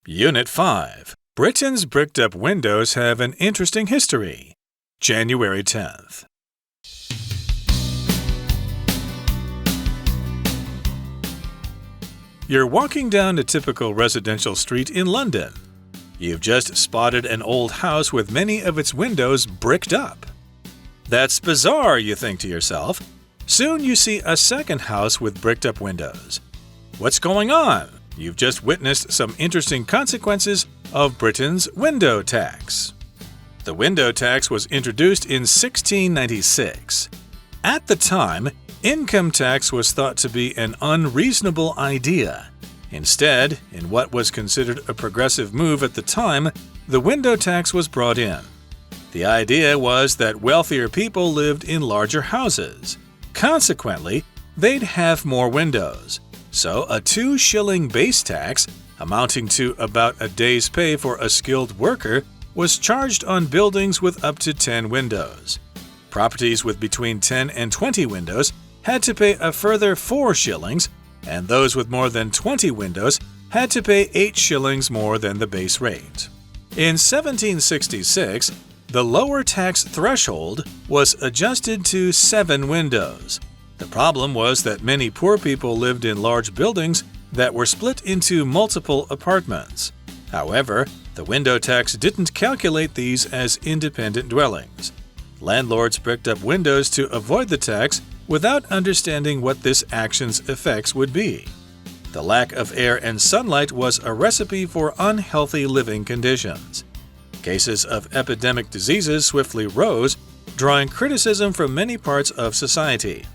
Unit 5. Britain's bricked-up windows have an interesting history. January 10th. You're walking down a typical residential street in London. You've just spotted an old house with many of its windows bricked up. That's bizarre, you think to yourself. Soon you see a second house with bricked-up windows. What's going on? You've just witnessed some interesting consequences of Britain's window tax. The window tax was introduced in 1696. At the time, income tax was thought to be an unreasonable idea. Instead, in what was considered a progressive move at the time, the window tax was brought in. The idea was that wealthier people lived in larger houses. Consequently, they'd have more windows. So a 2-shilling base tax, amounting to about a day's pay for a skilled worker, was charged on buildings with up to 10 windows. Properties with between 10 and 20 windows had to pay a further 4 shillings, and those with more than 20 windows had to pay 8 shillings more than the base rate. In 1766, the lower tax threshold was adjusted to 7 windows. The problem was that many poor people lived in large buildings that were split into multiple apartments. However, the window tax didn't calculate these as independent dwellings. Landlords bricked up windows to avoid the tax without understanding what this action's effects would be. The lack of air and sunlight was a recipe for unhealthy living conditions. Cases of epidemic diseases swiftly rose, drawing criticism from many parts of society.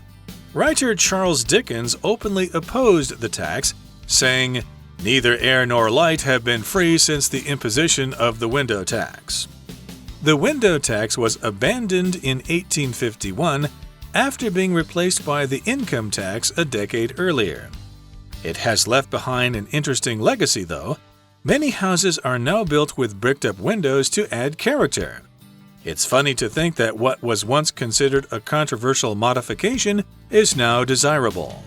Writer Charles Dickens openly opposed the tax, saying, "Neither air nor light have been free since the imposition of the window tax." The window tax was abandoned in 1851 after being replaced by the income tax a decade earlier. It has left behind an interesting legacy, though. Many houses are now built with bricked-up windows to add character. It's funny to think that what was once considered a controversial modification is now desirable.